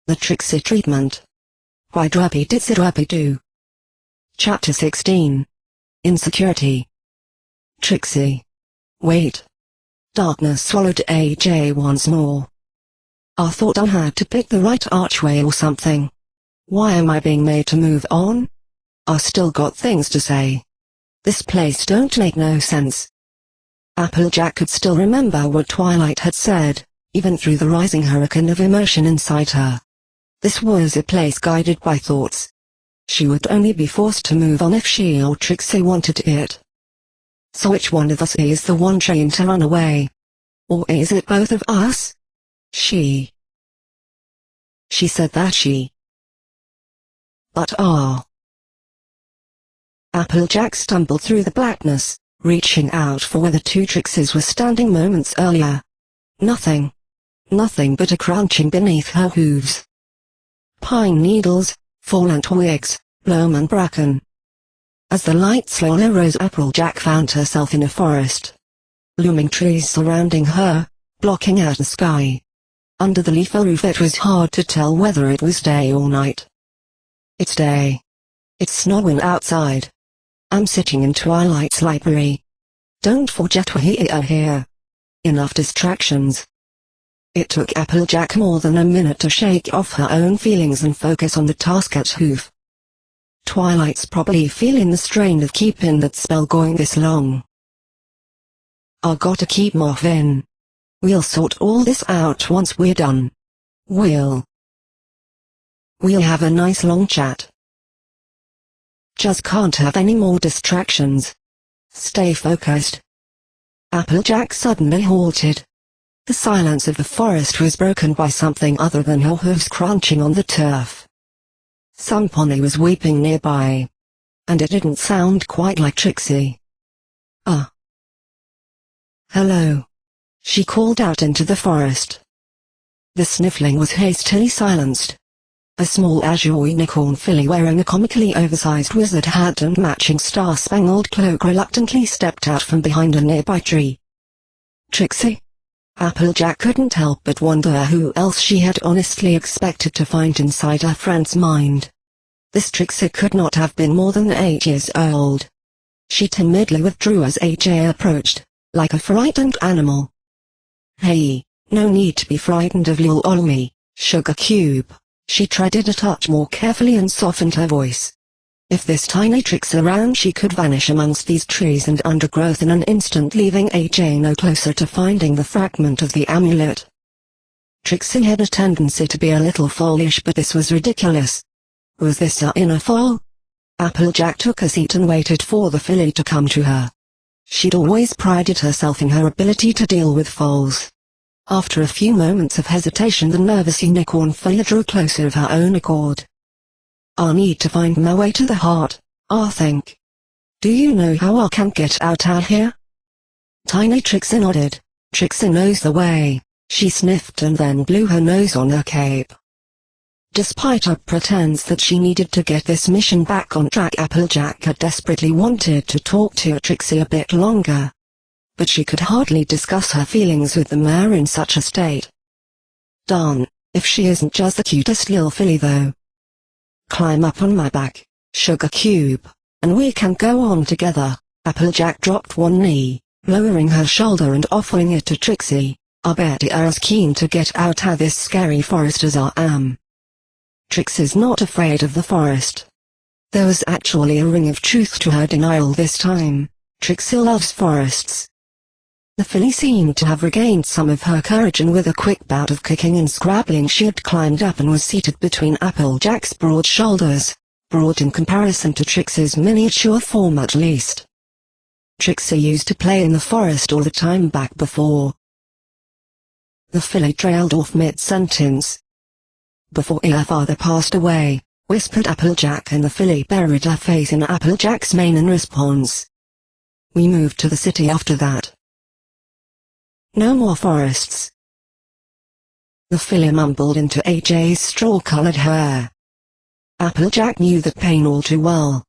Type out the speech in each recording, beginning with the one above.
The Trixie Treatment. By Dwappy Chapter 16. Insecurity. Trixie. Wait. Darkness swallowed AJ once more. I thought I had to pick the right archway or something. Why am I being made to move on? I still got things to say. This place don't make no sense. Applejack could still remember what Twilight had said, even through the rising hurricane of emotion inside her. This was a place guided by thoughts. She would only be forced to move on if she or Trixie wanted it. So which one of us is the one trained to run away? Or is it both of us? She said that she. But Applejack stumbled through the blackness, reaching out for where the two Trixies were standing moments earlier. Nothing but a crunching beneath her hooves. Pine needles, fallen twigs, loam and bracken. As the light slowly rose, Applejack found herself in a forest. Looming trees surrounding her, blocking out the sky. Under the leafy roof it was hard to tell whether it was day or night. It's day. It's snowing outside. I'm sitting in Twilight's library. Don't forget we're here. Enough distractions. It took Applejack more than a minute to shake off her own feelings and focus on the task at hoof. Twilight's probably feeling the strain of keeping that spell going this long. I gotta keep moving. We'll sort all this out once we're done. We'll have a nice long chat. Just can't have any more distractions. Stay focused. Applejack suddenly halted. The silence of the forest was broken by something other than her hooves crunching on the turf. Some pony was weeping nearby. And it didn't sound quite like Trixie. Hello. She called out into the forest. The sniffling was hastily silenced. A small azure unicorn filly wearing a comically oversized wizard hat and matching star-spangled cloak reluctantly stepped out from behind a nearby tree. Trixie? Applejack couldn't help but wonder who else she had honestly expected to find inside her friend's mind. This Trixie could not have been more than 8 years old. She timidly withdrew as AJ approached, like a frightened animal. Hey, no need to be frightened of little Olmy, Sugar Cube. She treaded a touch more carefully and softened her voice. If this tiny Trixie ran, she could vanish amongst these trees and undergrowth in an instant, leaving AJ no closer to finding the fragment of the amulet. Trixie had a tendency to be a little foolish, but this was ridiculous. Was this her inner fool? Applejack took a seat and waited for the filly to come to her. She'd always prided herself in her ability to deal with foals. After a few moments of hesitation, the nervous unicorn filly drew closer of her own accord. I need to find my way to the heart, I think. Do you know how I can get out here? Tiny Trixie nodded. Trixie knows the way. She sniffed and then blew her nose on her cape. Despite her pretense that she needed to get this mission back on track, Applejack had desperately wanted to talk to Trixie a bit longer. But she could hardly discuss her feelings with the mare in such a state. Darn, if she isn't just the cutest little filly though. Climb up on my back, Sugar Cube, and we can go on together. Applejack dropped one knee, lowering her shoulder and offering it to Trixie. I bet you're as keen to get out of this scary forest as I am. Trixie's not afraid of the forest. There was actually a ring of truth to her denial this time. Trixie loves forests. The filly seemed to have regained some of her courage, and with a quick bout of kicking and scrabbling she had climbed up and was seated between Applejack's broad shoulders, broad in comparison to Trixie's miniature form at least. Trixie used to play in the forest all the time back before. The filly trailed off mid-sentence. Before her father passed away, whispered Applejack, and the filly buried her face in Applejack's mane in response. We moved to the city after that. No more forests. The filly mumbled into AJ's straw-colored hair. Applejack knew that pain all too well.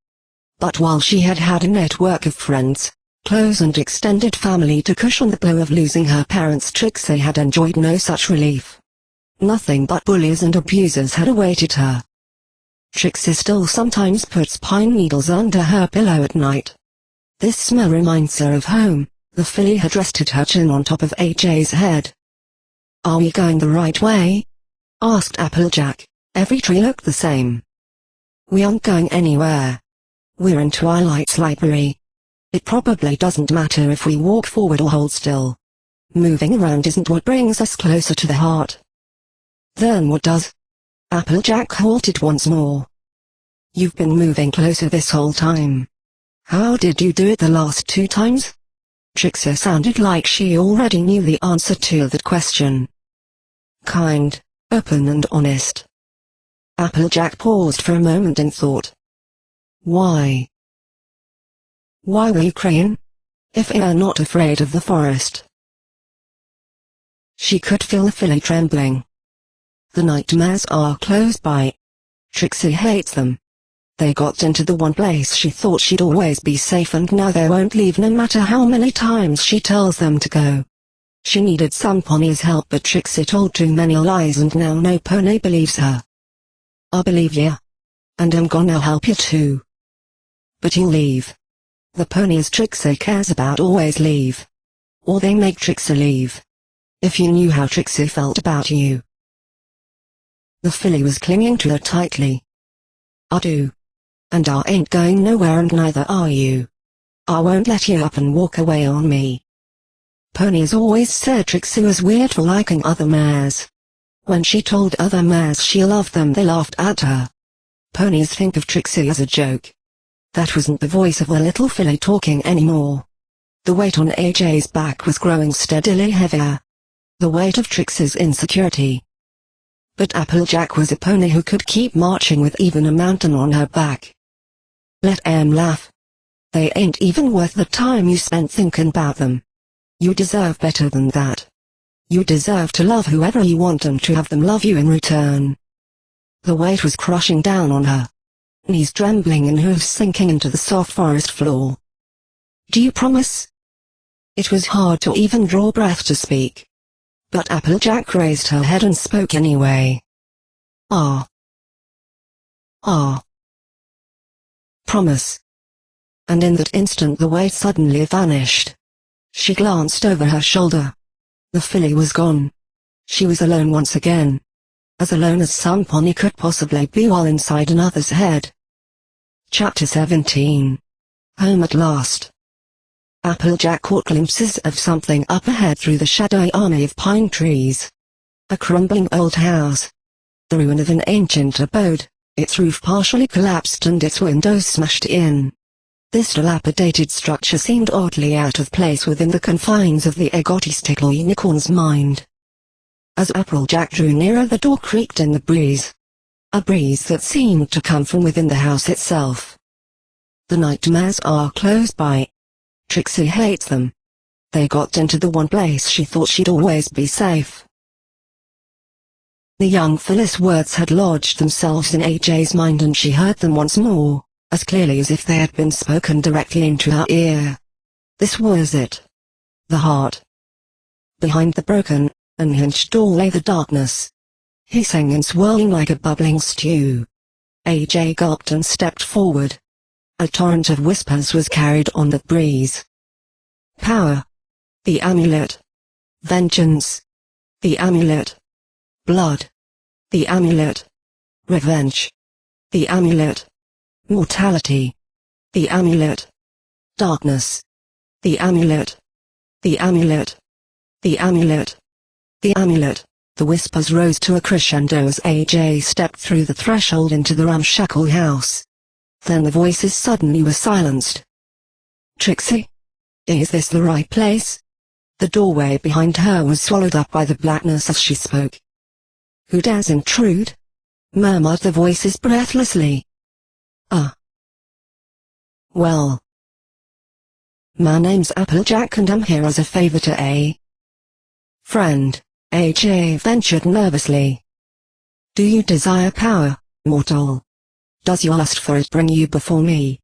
But while she had had a network of friends, close and extended family to cushion the blow of losing her parents, Trixie had enjoyed no such relief. Nothing but bullies and abusers had awaited her. Trixie still sometimes puts pine needles under her pillow at night. This smell reminds her of home. The filly had rested her chin on top of AJ's head. "Are we going the right way?" asked Applejack. Every tree looked the same. "We aren't going anywhere. We're in Twilight's library. It probably doesn't matter if we walk forward or hold still. Moving around isn't what brings us closer to the heart." "Then what does?" Applejack halted once more. "You've been moving closer this whole time. How did you do it the last 2 times?" Trixie sounded like she already knew the answer to that question. "Kind, open and honest." Applejack paused for a moment and thought. Why were you crying? If you're not afraid of the forest." She could feel the filly trembling. "The nightmares are close by. Trixie hates them. They got into the one place she thought she'd always be safe, and now they won't leave no matter how many times she tells them to go." She needed some pony's help, but Trixie told too many lies and now no pony believes her. "I believe ya. And I'm gonna help you too. But you'll leave. The ponies Trixie cares about always leave. Or they make Trixie leave. If you knew how Trixie felt about you." The filly was clinging to her tightly. "I do. And I ain't going nowhere, and neither are you. I won't let you up and walk away on me." Ponies always said Trixie was weird for liking other mares. When she told other mares she loved them, they laughed at her. Ponies think of Trixie as a joke. That wasn't the voice of a little filly talking anymore. The weight on AJ's back was growing steadily heavier. The weight of Trixie's insecurity. But Applejack was a pony who could keep marching with even a mountain on her back. "Let 'em laugh. They ain't even worth the time you spent thinking about them. You deserve better than that. You deserve to love whoever you want and to have them love you in return." The weight was crushing down on her. Knees trembling and hooves sinking into the soft forest floor. "Do you promise?" It was hard to even draw breath to speak. But Applejack raised her head and spoke anyway. Ah. Promise." And in that instant the weight suddenly vanished. She glanced over her shoulder. The filly was gone. She was alone once again. As alone as some pony could possibly be while inside another's head. Chapter 17. Home at last. Applejack caught glimpses of something up ahead through the shadowy army of pine trees. A crumbling old house. The ruin of an ancient abode, its roof partially collapsed and its windows smashed in. This dilapidated structure seemed oddly out of place within the confines of the egotistical unicorn's mind. As Applejack drew nearer, the door creaked in the breeze. A breeze that seemed to come from within the house itself. "The nightmares are close by. Trixie hates them. They got into the one place she thought she'd always be safe." The young filly's words had lodged themselves in AJ's mind, and she heard them once more, as clearly as if they had been spoken directly into her ear. This was it. The heart. Behind the broken, unhinged door lay the darkness. Hissing and swirling like a bubbling stew. AJ gulped and stepped forward. A torrent of whispers was carried on the breeze. Power. The amulet. Vengeance. The amulet. Blood. The amulet. Revenge. The amulet. Mortality. The amulet. Darkness. The amulet. The amulet. The amulet. The amulet. The whispers rose to a crescendo as AJ stepped through the threshold into the ramshackle house. Then the voices suddenly were silenced. "Trixie? Is this the right place?" The doorway behind her was swallowed up by the blackness as she spoke. "Who dares intrude?" murmured the voices breathlessly. Well. My name's Applejack and I'm here as a favor to a friend," AJ ventured nervously. "Do you desire power, mortal? Does your lust for it bring you before me?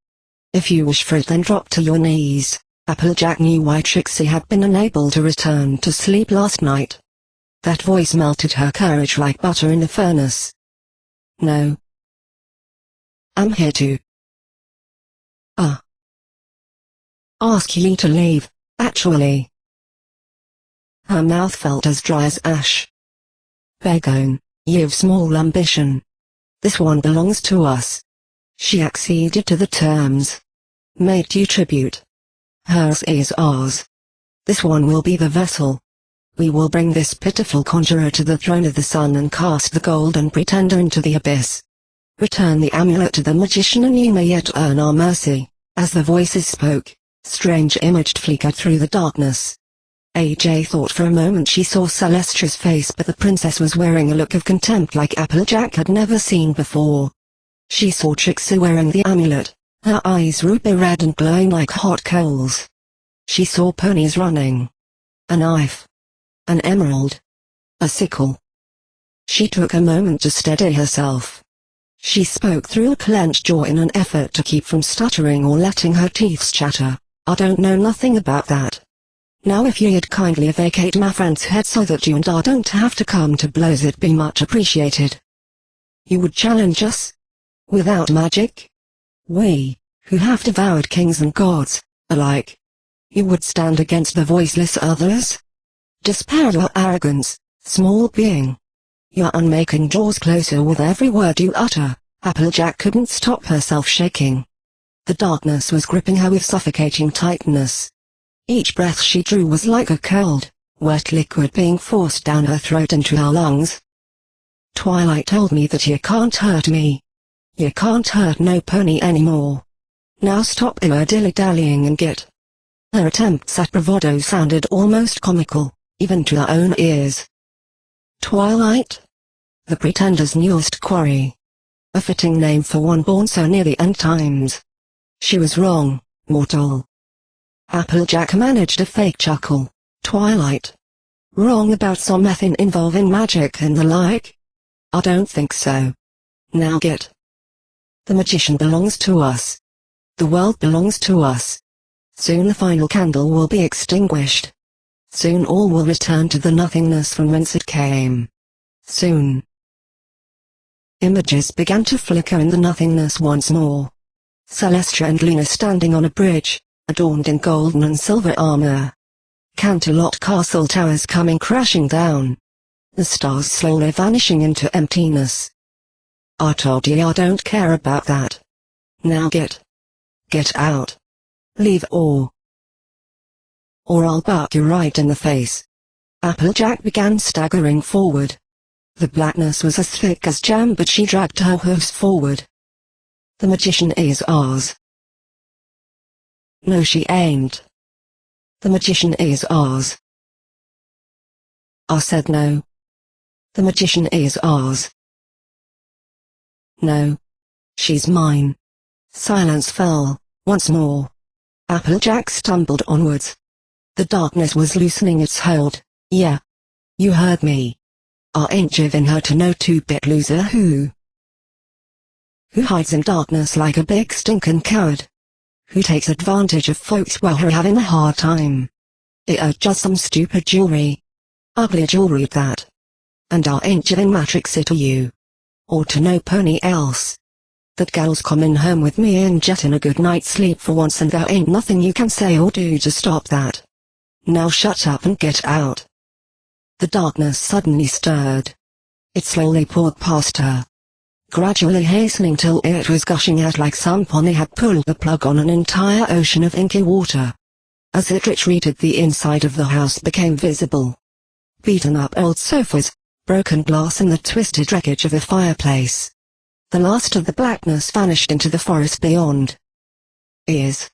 If you wish for it, then drop to your knees." Applejack knew why Trixie had been unable to return to sleep last night. That voice melted her courage like butter in a furnace. No. I'm here to ask you to leave, actually. Her mouth felt as dry as ash. Begone, you've small ambition. This one belongs to us. She acceded to the terms. Made due tribute. Hers is ours. This one will be the vessel. We will bring this pitiful conjurer to the throne of the sun and cast the golden pretender into the abyss. Return the amulet to the magician and you may yet earn our mercy. As the voices spoke, strange image flickered through the darkness. AJ thought for a moment she saw Celestra's face, but the princess was wearing a look of contempt like Applejack had never seen before. She saw Trixie wearing the amulet, her eyes ruby red and glowing like hot coals. She saw ponies running. A knife. An emerald. A sickle. She took a moment to steady herself. She spoke through a clenched jaw in an effort to keep from stuttering or letting her teeth chatter. I don't know nothing about that. Now if you'd kindly vacate my friend's head so that you and I don't have to come to blows, it'd be much appreciated. You would challenge us? Without magic? We, who have devoured kings and gods, alike. You would stand against the voiceless others? Despair or arrogance, small being. Your unmaking draws closer with every word you utter. Applejack couldn't stop herself shaking. The darkness was gripping her with suffocating tightness. Each breath she drew was like a cold, wet liquid being forced down her throat into her lungs. Twilight told me that you can't hurt me. You can't hurt no pony anymore. Now stop your dilly-dallying and get. Her attempts at bravado sounded almost comical, even to her own ears. Twilight? The Pretender's newest quarry. A fitting name for one born so near the end times. She was wrong, mortal. Applejack managed a fake chuckle. Twilight? Wrong about something involving magic and the like? I don't think so. Now get. The magician belongs to us. The world belongs to us. Soon the final candle will be extinguished. Soon all will return to the nothingness from whence it came. Soon. Images began to flicker in the nothingness once more. Celestra and Luna standing on a bridge, adorned in golden and silver armor. Canterlot castle towers coming crashing down. The stars slowly vanishing into emptiness. I told you I don't care about that. Now get out. Leave or I'll buck you right in the face. Applejack began staggering forward. The blackness was as thick as jam, but she dragged her hoofs forward. The magician is ours. No, she ain't. The magician is ours. I said no. The magician is ours. No. She's mine. Silence fell, once more. Applejack stumbled onwards. The darkness was loosening its hold. Yeah. You heard me. I ain't giving her to no two-bit loser who hides in darkness like a big stinkin' coward. Who takes advantage of folks while they're having a hard time. It ain't just some stupid jewelry. Ugly jewelry at that. And I ain't giving my Trixie to you. Or to no pony else. That gal's coming home with me and getting a good night's sleep for once, and there ain't nothing you can say or do to stop that. Now shut up and get out. The darkness suddenly stirred. It slowly poured past her. Gradually hastening till it was gushing out like some pony had pulled the plug on an entire ocean of inky water. As it retreated, the inside of the house became visible. Beaten up old sofas, broken glass and the twisted wreckage of a fireplace. The last of the blackness vanished into the forest beyond. Is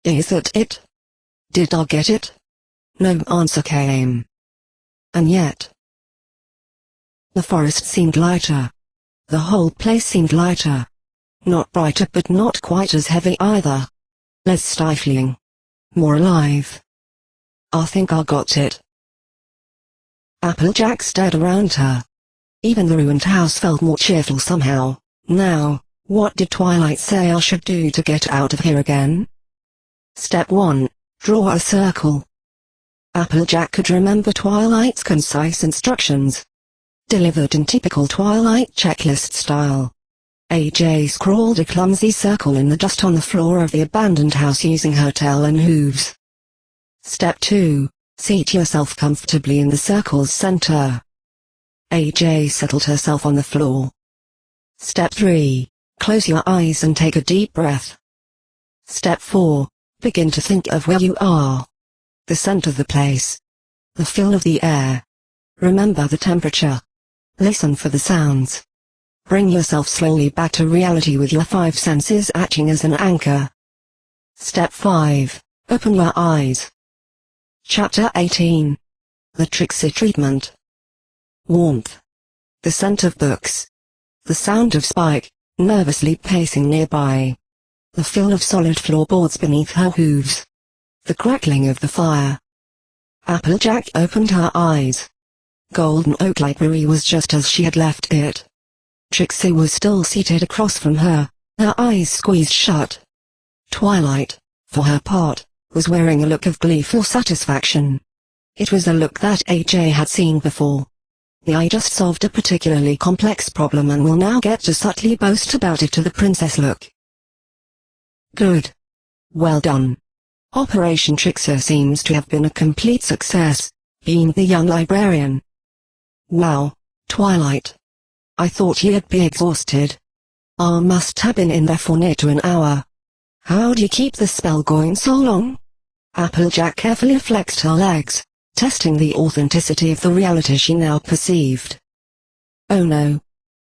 that it? Did I get it? No answer came. And yet, the forest seemed lighter. The whole place seemed lighter. Not brighter, but not quite as heavy either. Less stifling. More alive. I think I got it. Applejack stared around her. Even the ruined house felt more cheerful somehow. Now, what did Twilight say I should do to get out of here again? Step 1. Draw a circle. Applejack could remember Twilight's concise instructions, delivered in typical Twilight checklist style. AJ scrawled a clumsy circle in the dust on the floor of the abandoned house using her tail and hooves. Step 2. Seat yourself comfortably in the circle's center. AJ settled herself on the floor. Step 3. Close your eyes and take a deep breath. Step 4. Begin to think of where you are. The scent of the place. The feel of the air. Remember the temperature. Listen for the sounds. Bring yourself slowly back to reality with your 5 senses acting as an anchor. Step 5. Open your eyes. Chapter 18. The Trixie Treatment. Warmth. The scent of books. The sound of Spike, nervously pacing nearby. The feel of solid floorboards beneath her hooves. The crackling of the fire. Applejack opened her eyes. Golden Oak Library was just as she had left it. Trixie was still seated across from her, her eyes squeezed shut. Twilight, for her part, was wearing a look of gleeful satisfaction. It was a look that AJ had seen before. I just solved a particularly complex problem and will now get to subtly boast about it to the princess look. Good. Well done. Operation Trixie seems to have been a complete success, beamed the young librarian. Wow, Twilight. I thought you'd be exhausted. I must have been in there for near to an hour. How'd you keep the spell going so long? Applejack carefully flexed her legs, testing the authenticity of the reality she now perceived. Oh no.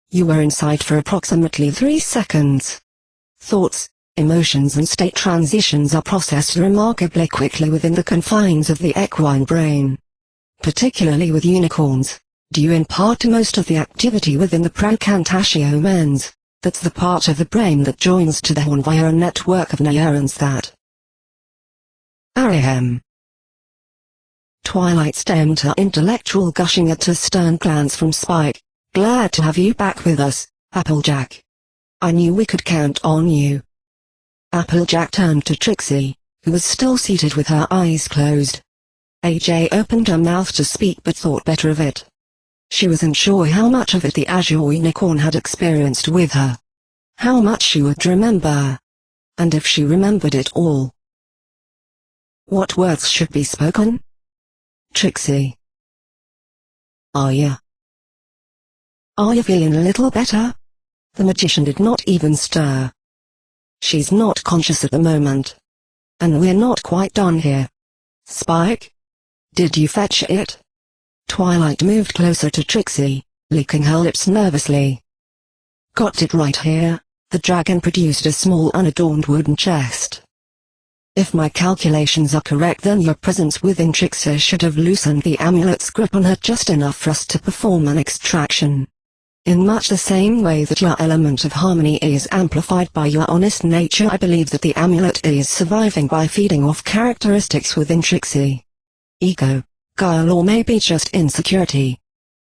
You were inside for approximately 3 seconds. Thoughts, emotions and state transitions are processed remarkably quickly within the confines of the equine brain. Particularly with unicorns, due in part to most of the activity within the procantatio mens, that's the part of the brain that joins to the horn via a network of neurons that. Ahem. Twilight stemmed her intellectual gushing at a stern glance from Spike. Glad to have you back with us, Applejack. I knew we could count on you. Applejack turned to Trixie, who was still seated with her eyes closed. AJ opened her mouth to speak but thought better of it. She wasn't sure how much of it the azure unicorn had experienced with her. How much she would remember. And if she remembered it all. What words should be spoken? Trixie. Are you feeling a little better? The magician did not even stir. She's not conscious at the moment. And we're not quite done here. Spike? Did you fetch it? Twilight moved closer to Trixie, licking her lips nervously. Got it right here. The dragon produced a small unadorned wooden chest. If my calculations are correct, then your presence within Trixie should have loosened the amulet's grip on her just enough for us to perform an extraction. In much the same way that your element of harmony is amplified by your honest nature, I believe that the amulet is surviving by feeding off characteristics within Trixie. Ego, guile, or maybe just insecurity.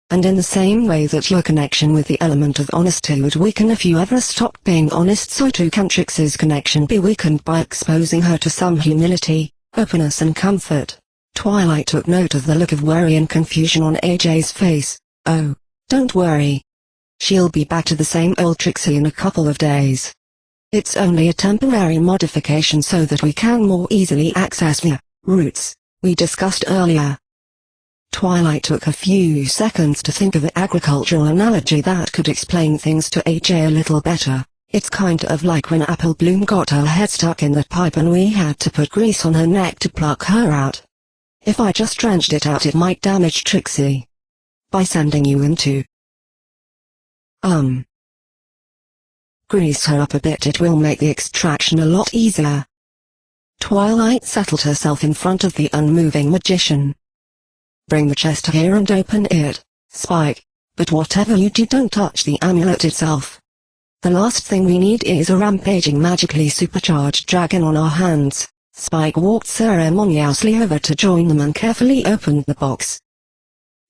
And in the same way that your connection with the element of honesty would weaken if you ever stopped being honest, so too can Trixie's connection be weakened by exposing her to some humility, openness and comfort. Twilight took note of the look of worry and confusion on AJ's face. Oh, don't worry. She'll be back to the same old Trixie in a couple of days. It's only a temporary modification so that we can more easily access the roots we discussed earlier. Twilight took a few seconds to think of an agricultural analogy that could explain things to AJ a little better. It's kind of like when Apple Bloom got her head stuck in the pipe and we had to put grease on her neck to pluck her out. If I just drenched it out, it might damage Trixie. By sending you into grease her up a bit, it will make the extraction a lot easier. Twilight settled herself in front of the unmoving magician. Bring the chest here and open it, Spike, but whatever you do, don't touch the amulet itself. The last thing we need is a rampaging magically supercharged dragon on our hands. Spike walked ceremoniously over to join them and carefully opened the box.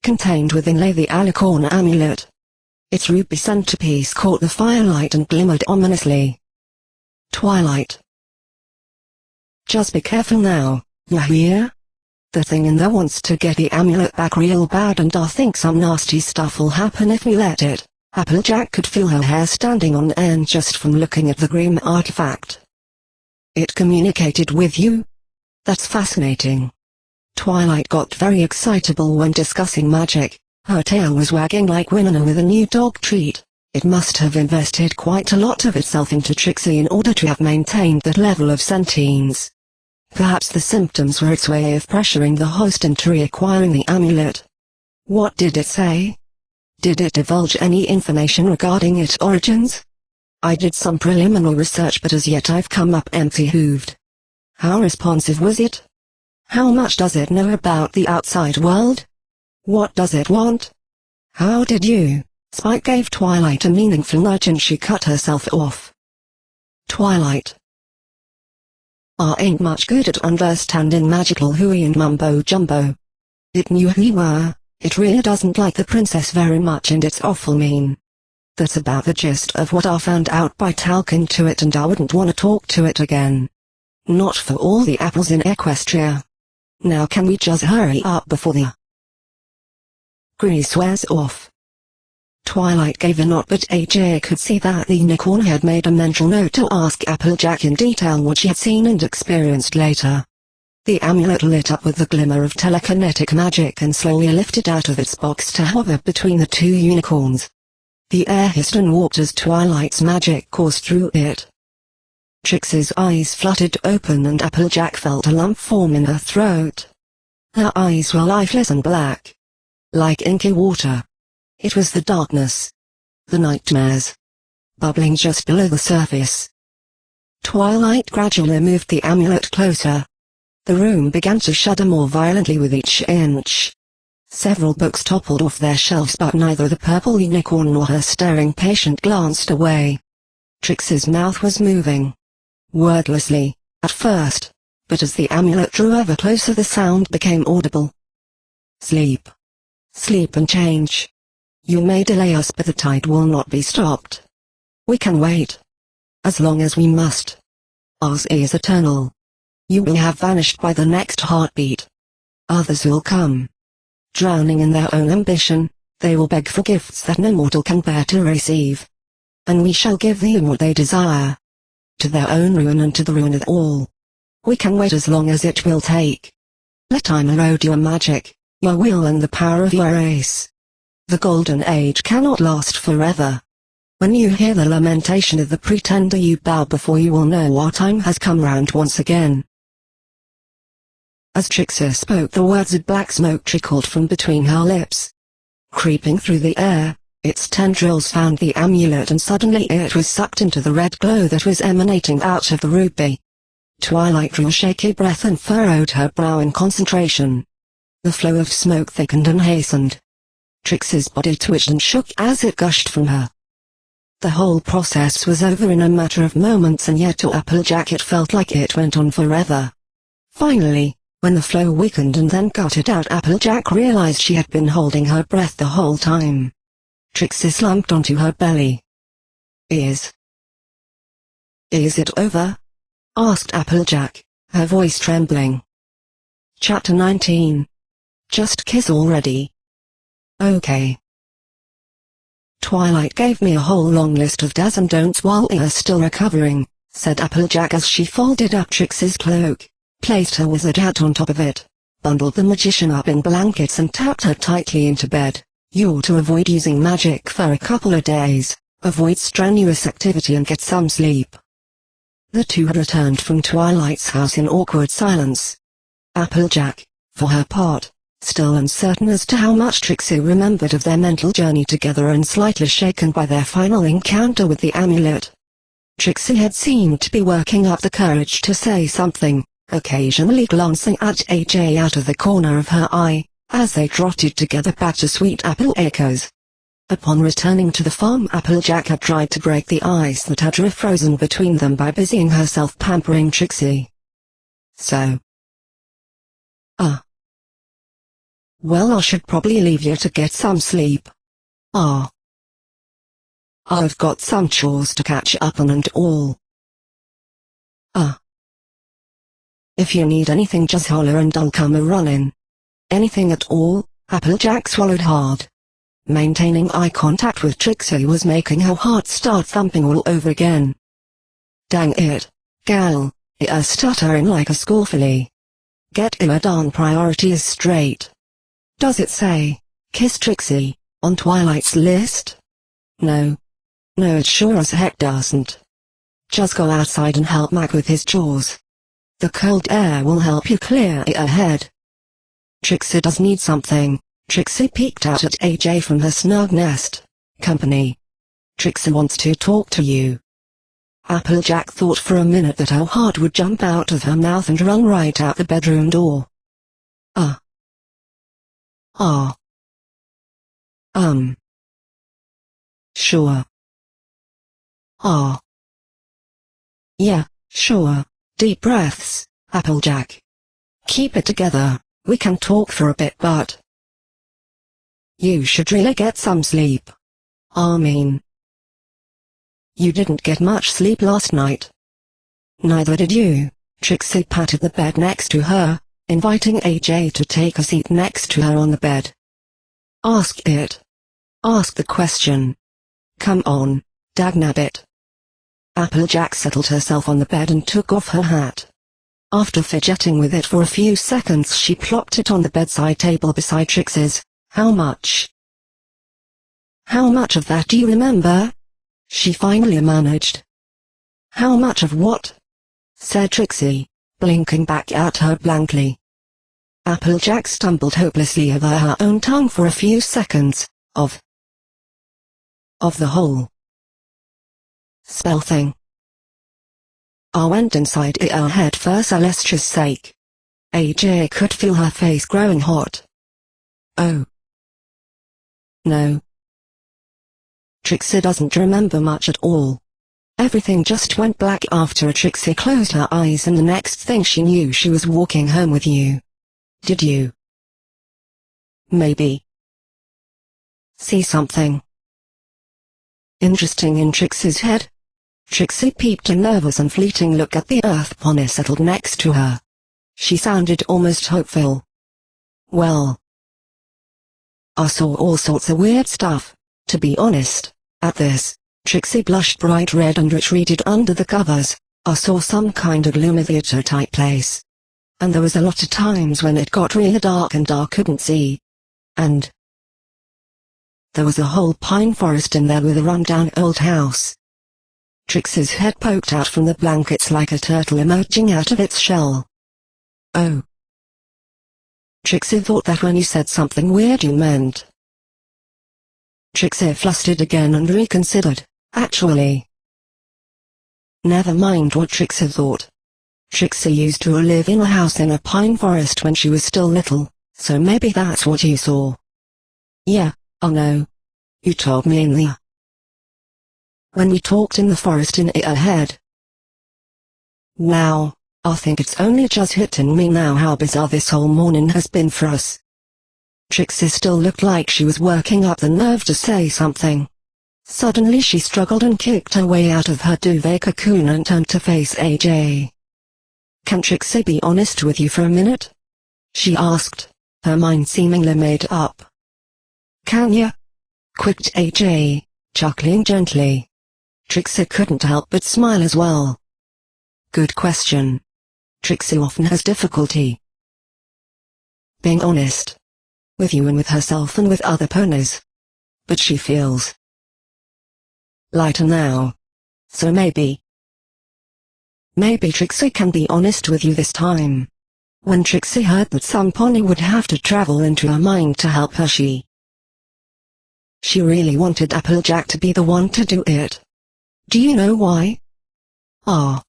Contained within lay the alicorn amulet. Its ruby centerpiece caught the firelight and glimmered ominously. Twilight. Just be careful now, you hear? The thing in there wants to get the amulet back real bad, and I think some nasty stuff'll happen if we let it. Applejack could feel her hair standing on end just from looking at the green artifact. It communicated with you? That's fascinating. Twilight got very excitable when discussing magic. Her tail was wagging like Winona with a new dog treat. It must have invested quite a lot of itself into Trixie in order to have maintained that level of sentience. Perhaps the symptoms were its way of pressuring the host into reacquiring the amulet. What did it say? Did it divulge any information regarding its origins? I did some preliminary research, but as yet I've come up empty-hooved. How responsive was it? How much does it know about the outside world? What does it want? How did you? Spike gave Twilight a meaningful nudge and she cut herself off. Twilight. I ain't much good at understanding magical hooey and mumbo-jumbo. It knew who you were. It really doesn't like the princess very much and it's awful mean. That's about the gist of what I found out by talking to it, and I wouldn't want to talk to it again. Not for all the apples in Equestria. Now can we just hurry up before the grease wears off? Twilight gave a nod, but AJ could see that the unicorn had made a mental note to ask Applejack in detail what she had seen and experienced later. The amulet lit up with the glimmer of telekinetic magic and slowly lifted out of its box to hover between the two unicorns. The air hissed and walked as Twilight's magic coursed through it. Trixie's eyes fluttered open and Applejack felt a lump form in her throat. Her eyes were lifeless and black, like inky water. It was the darkness, the nightmares, bubbling just below the surface. Twilight gradually moved the amulet closer. The room began to shudder more violently with each inch. Several books toppled off their shelves, but neither the purple unicorn nor her staring patient glanced away. Trixie's mouth was moving. Wordlessly, at first, but as the amulet drew ever closer the sound became audible. Sleep. Sleep and change. You may delay us, but the tide will not be stopped. We can wait. As long as we must. Ours is eternal. You will have vanished by the next heartbeat. Others will come. Drowning in their own ambition, they will beg for gifts that no mortal can bear to receive. And we shall give them what they desire. To their own ruin and to the ruin of all. We can wait as long as it will take. Let time erode your magic, your will and the power of your race. The golden age cannot last forever. When you hear the lamentation of the pretender, you bow before you will know our time has come round once again. As Trixie spoke the words, a black smoke trickled from between her lips. Creeping through the air, its tendrils found the amulet and suddenly it was sucked into the red glow that was emanating out of the ruby. Twilight drew a shaky breath and furrowed her brow in concentration. The flow of smoke thickened and hastened. Trixie's body twitched and shook as it gushed from her. The whole process was over in a matter of moments, and yet to Applejack it felt like it went on forever. Finally, when the flow weakened and then gutted out, Applejack realized she had been holding her breath the whole time. Trixie slumped onto her belly. Is it over? Asked Applejack, her voice trembling. Chapter 19. Just kiss already. Okay. Twilight gave me a whole long list of do's and don'ts while we are still recovering, said Applejack as she folded up Trixie's cloak, placed her wizard hat on top of it, bundled the magician up in blankets and tapped her tightly into bed. You're to avoid using magic for a couple of days, avoid strenuous activity and get some sleep. The two had returned from Twilight's house in awkward silence. Applejack, for her part, still uncertain as to how much Trixie remembered of their mental journey together and slightly shaken by their final encounter with the amulet. Trixie had seemed to be working up the courage to say something, occasionally glancing at AJ out of the corner of her eye, as they trotted together back to Sweet Apple Acres. Upon returning to the farm, Applejack had tried to break the ice that had refrozen between them by busying herself pampering Trixie. So. Well, I should probably leave you to get some sleep. I've got some chores to catch up on and all. If you need anything just holler and I'll come a-runnin'. Anything at all? Applejack swallowed hard. Maintaining eye contact with Trixie was making her heart start thumping all over again. Dang it, gal, stuttering like a school filly. Get your darn priorities straight. Does it say, kiss Trixie, on Twilight's list? No. No, it sure as heck doesn't. Just go outside and help Mac with his chores. The cold air will help you clear your head. Trixie does need something. Trixie peeked out at AJ from her snug nest. Company. Trixie wants to talk to you. Applejack thought for a minute that her heart would jump out of her mouth and run right out the bedroom door. Sure. Yeah, sure. Deep breaths, Applejack. Keep it together, we can talk for a bit but you should really get some sleep. I mean, you didn't get much sleep last night. Neither did you. Trixie patted the bed next to her, inviting AJ to take a seat next to her on the bed. Ask it. Ask the question. Come on, dagnabbit. Applejack settled herself on the bed and took off her hat. After fidgeting with it for a few seconds, she plopped it on the bedside table beside Trixie's. How much? How much of that do you remember? She finally managed. How much of what? Said Trixie, blinking back at her blankly. Applejack stumbled hopelessly over her own tongue for a few seconds. Of the whole spell thing. I went inside her head for Celestia's sake. AJ could feel her face growing hot. Oh. No. Trixie doesn't remember much at all. Everything just went black after Trixie closed her eyes and the next thing she knew she was walking home with you. Did you? Maybe. See something interesting in Trixie's head? Trixie peeped a nervous and fleeting look at the earth pony settled next to her. She sounded almost hopeful. Well, I saw all sorts of weird stuff, to be honest. At this, Trixie blushed bright red and retreated under the covers. I saw some kind of gloomy theater type place. And there was a lot of times when it got really dark and I couldn't see. And there was a whole pine forest in there with a run-down old house. Trixie's head poked out from the blankets like a turtle emerging out of its shell. Oh. Trixie thought that when you said something weird you meant. Trixie flustered again and reconsidered. Actually, never mind what Trixie thought. Trixie used to live in a house in a pine forest when she was still little, so maybe that's what you saw. Yeah, I know. You told me when we talked in the forest in your head. Now, I think it's only just hitting me now how bizarre this whole morning has been for us. Trixie still looked like she was working up the nerve to say something. Suddenly she struggled and kicked her way out of her duvet cocoon and turned to face AJ. Can Trixie be honest with you for a minute? She asked, her mind seemingly made up. Can ya? Quipped AJ, chuckling gently. Trixie couldn't help but smile as well. Good question. Trixie often has difficulty being honest. With you and with herself and with other ponies. But she feels lighter now. So maybe Trixie can be honest with you this time. When Trixie heard that some pony would have to travel into her mind to help her, she really wanted Applejack to be the one to do it. Do you know why? I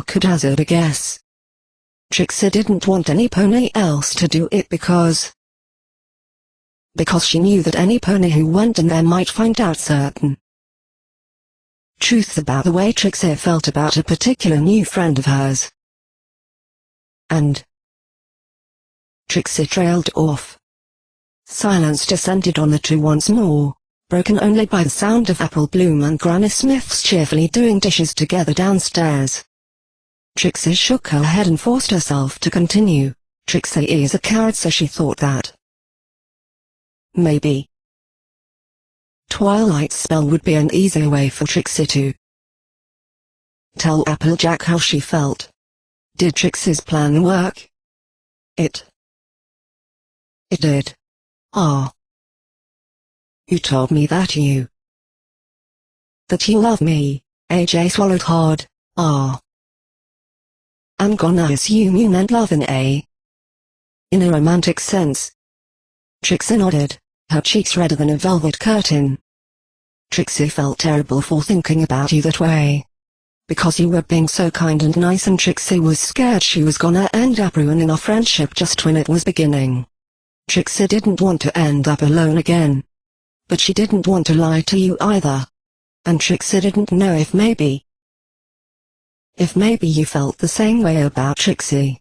could hazard a guess. Trixie didn't want any pony else to do it because she knew that any pony who went in there might find out certain truths about the way Trixie felt about a particular new friend of hers. And Trixie trailed off. Silence descended on the two once more, broken only by the sound of Apple Bloom and Granny Smiths cheerfully doing dishes together downstairs. Trixie shook her head and forced herself to continue. Trixie is a coward, so she thought that maybe Twilight's spell would be an easier way for Trixie to tell Applejack how she felt. Did Trixie's plan work? It did. Ah. You told me that you love me. AJ swallowed hard. Ah. I'm gonna assume you meant love in a romantic sense. Trixie nodded, her cheeks redder than a velvet curtain. Trixie felt terrible for thinking about you that way. Because you were being so kind and nice, and Trixie was scared she was gonna end up ruining our friendship just when it was beginning. Trixie didn't want to end up alone again. But she didn't want to lie to you either. And Trixie didn't know if maybe you felt the same way about Trixie.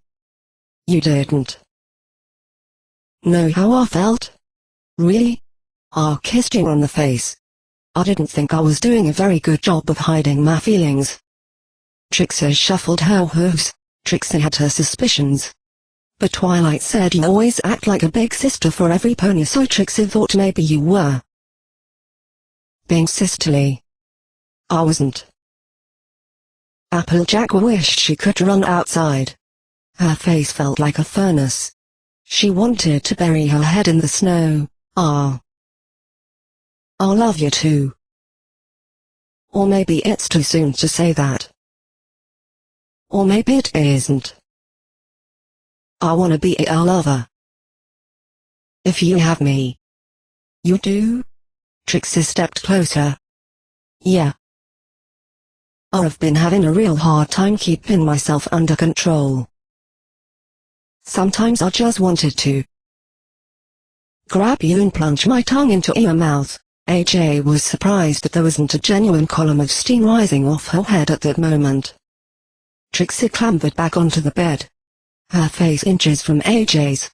You didn't know how I felt? Really? I kissed you on the face. I didn't think I was doing a very good job of hiding my feelings. Trixie shuffled her hooves. Trixie had her suspicions. But Twilight said you always act like a big sister for every pony, so Trixie thought maybe you were being sisterly. I wasn't. Applejack wished she could run outside. Her face felt like a furnace. She wanted to bury her head in the snow. I love you too. Or maybe it's too soon to say that. Or maybe it isn't. I wanna be a lover. If you have me. You do? Trixie stepped closer. Yeah. I've been having a real hard time keeping myself under control. Sometimes I just wanted to grab you and plunge my tongue into your mouth. AJ was surprised that there wasn't a genuine column of steam rising off her head at that moment. Trixie clambered back onto the bed. Her face inches from AJ's.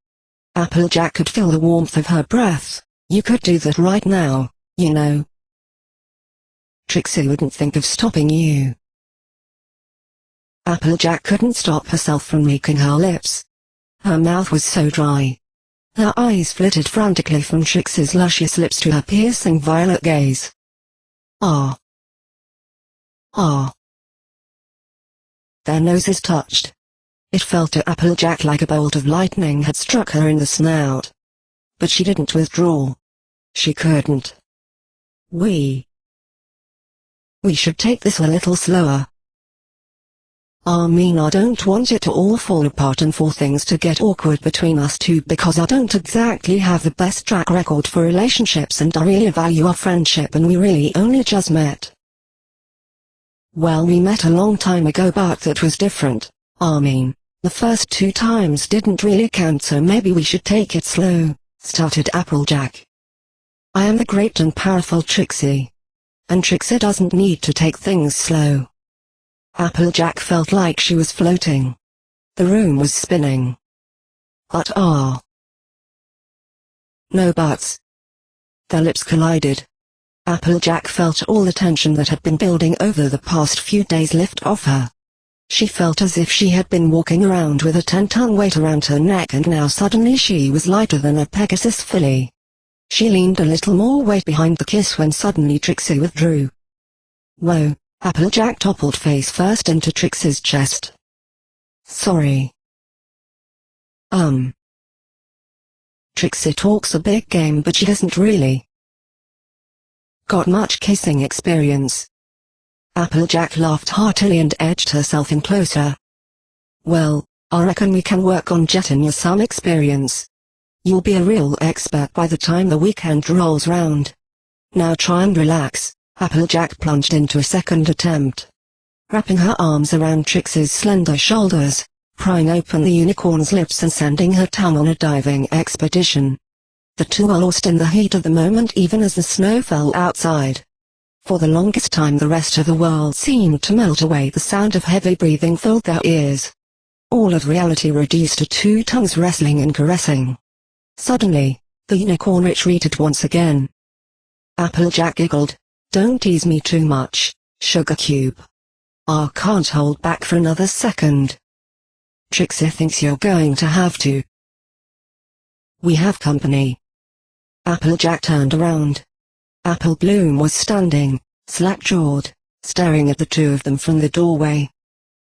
Applejack could feel the warmth of her breath. You could do that right now, you know. Trixie wouldn't think of stopping you. Applejack couldn't stop herself from licking her lips. Her mouth was so dry. Her eyes flitted frantically from Trixie's luscious lips to her piercing violet gaze. Ah. Ah. Their noses touched. It felt to Applejack like a bolt of lightning had struck her in the snout. But she didn't withdraw. She couldn't. We should take this a little slower. I mean, I don't want it to all fall apart and for things to get awkward between us two, because I don't exactly have the best track record for relationships and I really value our friendship, and we really only just met. Well, we met a long time ago, but that was different. I mean, the first 2 times didn't really count, so maybe we should take it slow, stuttered Applejack. I am the great and powerful Trixie. And Trixie doesn't need to take things slow. Applejack felt like she was floating. The room was spinning. But no buts. Their lips collided. Applejack felt all the tension that had been building over the past few days lift off her. She felt as if she had been walking around with a 10-ton weight around her neck, and now suddenly she was lighter than a Pegasus filly. She leaned a little more weight behind the kiss when suddenly Trixie withdrew. Whoa, Applejack toppled face first into Trixie's chest. Sorry. Trixie talks a big game, but she hasn't really got much kissing experience. Applejack laughed heartily and edged herself in closer. Well, I reckon we can work on getting you some experience. You'll be a real expert by the time the weekend rolls round. Now try and relax. Applejack plunged into a second attempt. Wrapping her arms around Trixie's slender shoulders, prying open the unicorn's lips and sending her tongue on a diving expedition. The two were lost in the heat of the moment, even as the snow fell outside. For the longest time the rest of the world seemed to melt away. The sound of heavy breathing filled their ears. All of reality reduced to 2 tongues wrestling and caressing. Suddenly, the unicorn retreated once again. Applejack giggled. Don't tease me too much, Sugar Cube. I can't hold back for another second. Trixie thinks you're going to have to. We have company. Applejack turned around. Apple Bloom was standing, slack-jawed, staring at the two of them from the doorway.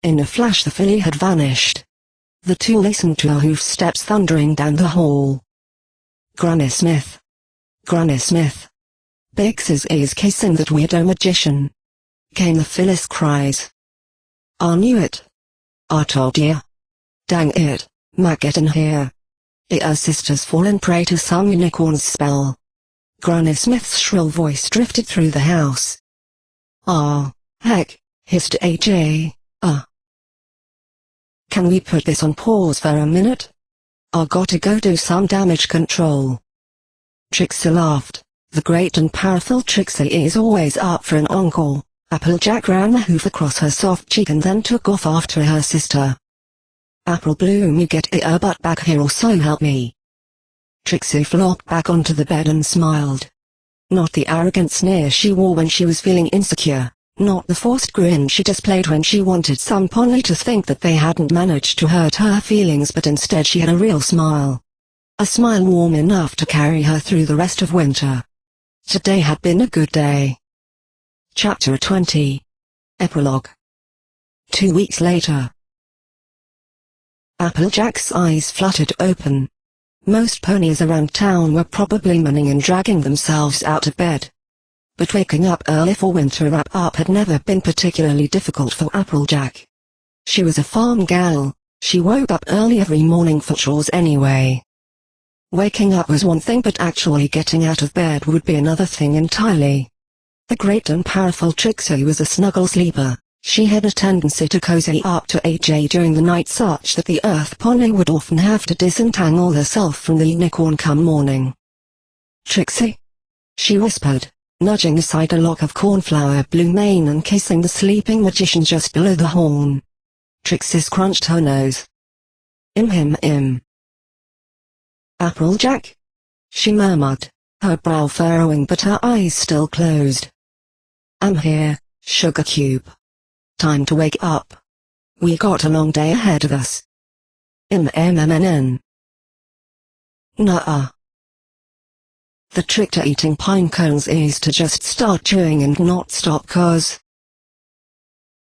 In a flash the filly had vanished. The two listened to her hoofsteps thundering down the hall. Granny Smith. Granny Smith. Biggs is kissing that weirdo magician. Came the filly's cries. I knew it. I told ya. Dang it, Mac, get in here. Her sister's fallen prey to some unicorn's spell. Granny Smith's shrill voice drifted through the house. Ah, heck, hissed AJ, Can we put this on pause for a minute? I gotta go do some damage control. Trixie laughed. The great and powerful Trixie is always up for an encore. Applejack ran the hoof across her soft cheek and then took off after her sister. Apple Bloom, you get your butt back here or so help me. Trixie flopped back onto the bed and smiled. Not the arrogant sneer she wore when she was feeling insecure, not the forced grin she displayed when she wanted some pony to think that they hadn't managed to hurt her feelings, but instead she had a real smile. A smile warm enough to carry her through the rest of winter. Today had been a good day. Chapter 20. Epilogue. 2 weeks later. Applejack's eyes fluttered open. Most ponies around town were probably moaning and dragging themselves out of bed. But waking up early for winter wrap-up had never been particularly difficult for Applejack. She was a farm gal, she woke up early every morning for chores anyway. Waking up was one thing, but actually getting out of bed would be another thing entirely. The great and powerful Trixie was a snuggle sleeper. She had a tendency to cozy up to AJ during the night such that the Earth pony would often have to disentangle herself from the unicorn come morning. Trixie? She whispered, nudging aside a lock of cornflower blue mane and kissing the sleeping magician just below the horn. Trixie scrunched her nose. Im. Applejack? She murmured, her brow furrowing but her eyes still closed. I'm here, Sugar Cube. Time to wake up. We got a long day ahead of us. Nuh-uh. The trick to eating pine cones is to just start chewing and not stop, cause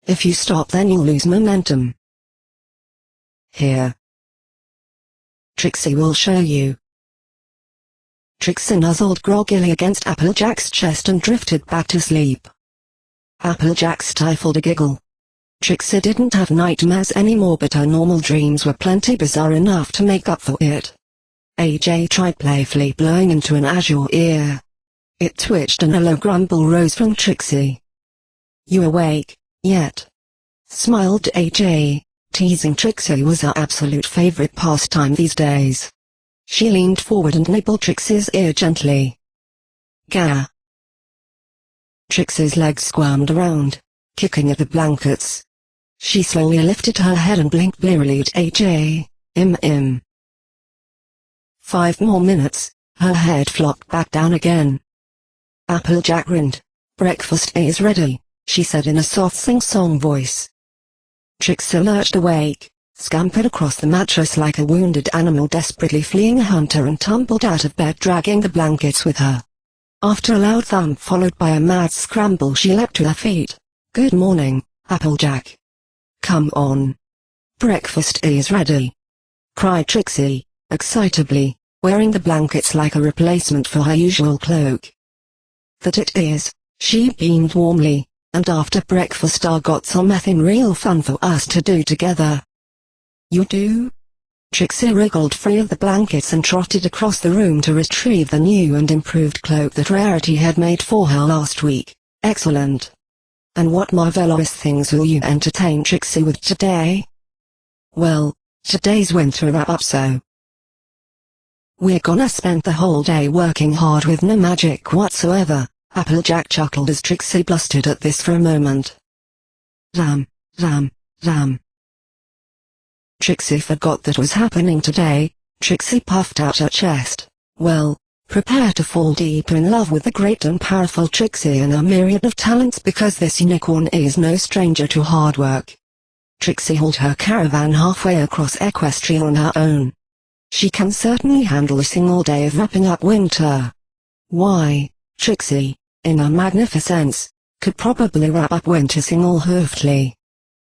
if you stop then you'll lose momentum. Here. Trixie will show you. Trixie nuzzled groggily against Applejack's chest and drifted back to sleep. Applejack stifled a giggle. Trixie didn't have nightmares anymore, but her normal dreams were plenty bizarre enough to make up for it. AJ tried playfully blowing into an azure ear. It twitched and a low grumble rose from Trixie. You awake, yet? Smiled AJ. Teasing Trixie was her absolute favorite pastime these days. She leaned forward and nibbled Trixie's ear gently. Gah. Trixie's legs squirmed around, kicking at the blankets. She slowly lifted her head and blinked blearily at AJ. Im. 5 more minutes, her head flopped back down again. Applejack grinned. Breakfast is ready, she said in a soft sing-song voice. Trixie lurched awake, scampered across the mattress like a wounded animal desperately fleeing a hunter and tumbled out of bed dragging the blankets with her. After a loud thump followed by a mad scramble she leapt to her feet. Good morning, Applejack. Come on. Breakfast is ready. Cried Trixie, excitably, wearing the blankets like a replacement for her usual cloak. That it is, she beamed warmly, and after breakfast I got something real fun for us to do together. You do? Trixie wriggled free of the blankets and trotted across the room to retrieve the new and improved cloak that Rarity had made for her last week. Excellent. And what marvelous things will you entertain Trixie with today? Well, today's winter wrap-up, so we're gonna spend the whole day working hard with no magic whatsoever. Applejack chuckled as Trixie blustered at this for a moment. Ram. Trixie forgot that was happening today. Trixie puffed out her chest. Well, Prepare to fall deeper in love with the great and powerful Trixie and her myriad of talents, because this unicorn is no stranger to hard work. Trixie hauled her caravan halfway across Equestria on her own. She can certainly handle a single day of wrapping up winter. Why, Trixie, in her magnificence, could probably wrap up winter single-handedly.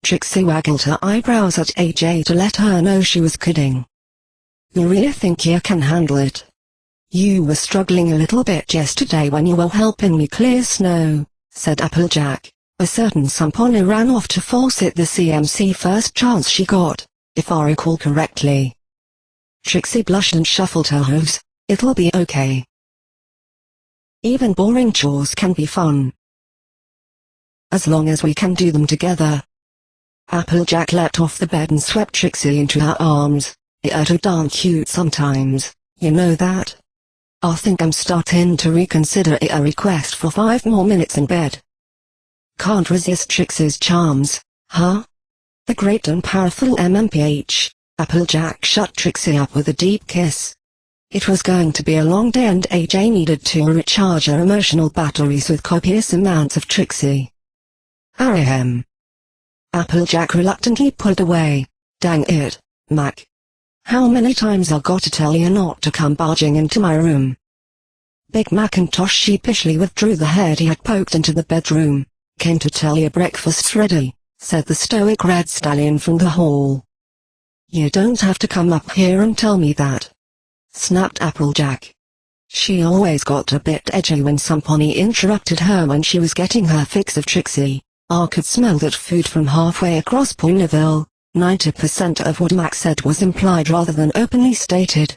Trixie waggled her eyebrows at AJ to let her know she was kidding. You really think you can handle it? You were struggling a little bit yesterday when you were helping me clear snow, said Applejack. A certain Samponi ran off to faucet the CMC first chance she got, if I recall correctly. Trixie blushed and shuffled her hooves. It'll be okay. Even boring chores can be fun. As long as we can do them together. Applejack leapt off the bed and swept Trixie into her arms. You're too darn cute sometimes, you know that? I think I'm starting to reconsider a request for 5 more minutes in bed. Can't resist Trixie's charms, huh? The great and powerful MMPH. Applejack shut Trixie up with a deep kiss. It was going to be a long day and AJ needed to recharge her emotional batteries with copious amounts of Trixie. Ahem. Applejack reluctantly pulled away. Dang it, Mac. How many times I got to tell you not to come barging into my room? Big Macintosh sheepishly withdrew the head he had poked into the bedroom. Came to tell you breakfast's ready, said the stoic red stallion from the hall. You don't have to come up here and tell me that, snapped Applejack. She always got a bit edgy when Samponi interrupted her when she was getting her fix of Trixie. I could smell that food from halfway across Ponyville. 90% of what Mac said was implied rather than openly stated.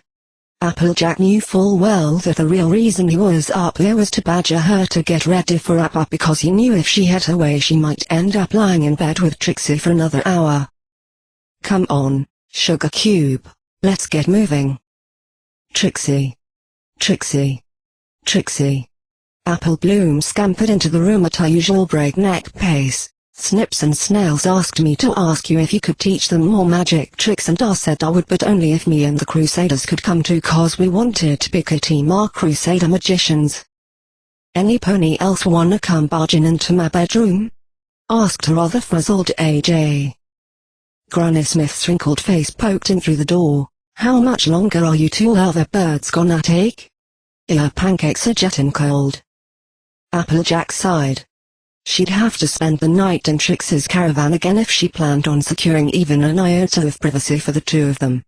Applejack knew full well that the real reason he was up there was to badger her to get ready for wrap-up, because he knew if she had her way she might end up lying in bed with Trixie for another hour. Come on, Sugar Cube, let's get moving. Trixie. Trixie. Trixie. Apple Bloom scampered into the room at her usual breakneck pace. Snips and Snails asked me to ask you if you could teach them more magic tricks, and I said I would, but only if me and the Crusaders could come too, cause we wanted to pick a team of Crusader magicians. Any pony else wanna come barging into my bedroom? Asked a rather frizzled AJ. Granny Smith's wrinkled face poked in through the door. How much longer are you two other birds gonna take? Your pancakes are jetting cold. Applejack sighed. She'd have to spend the night in Trixie's caravan again if she planned on securing even an iota of privacy for the two of them.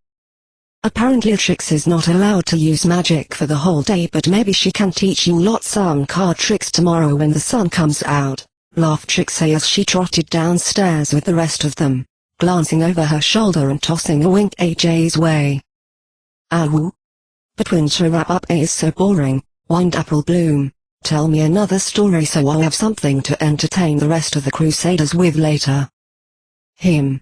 Apparently Trixie's not allowed to use magic for the whole day, but maybe she can teach you lots some card tricks tomorrow when the sun comes out, laughed Trixie as she trotted downstairs with the rest of them, glancing over her shoulder and tossing a wink AJ's way. Ow. But winter wrap-up is so boring, whined Apple Bloom. Tell me another story so I'll have something to entertain the rest of the Crusaders with later. Him.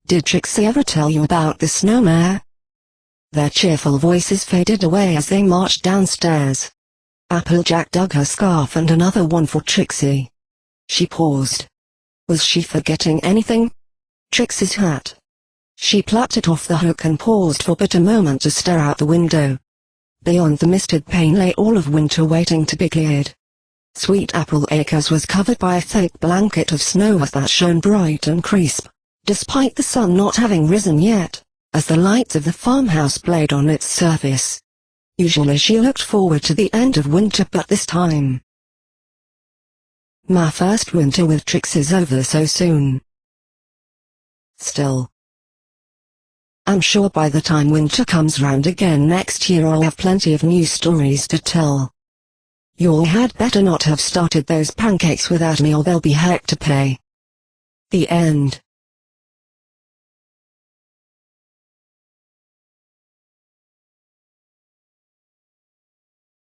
Did Trixie ever tell you about the snowmare? Their cheerful voices faded away as they marched downstairs. Applejack dug her scarf and another one for Trixie. She paused. Was she forgetting anything? Trixie's hat. She plucked it off the hook and paused for but a moment to stare out the window. Beyond the misted pane lay all of winter waiting to be cleared. Sweet Apple Acres was covered by a thick blanket of snow that shone bright and crisp, despite the sun not having risen yet, as the lights of the farmhouse played on its surface. Usually she looked forward to the end of winter, but this time. My first winter with Trixie's over so soon. Still. I'm sure by the time winter comes round again next year I'll have plenty of new stories to tell. You all had better not have started those pancakes without me or there'll be heck to pay. The end.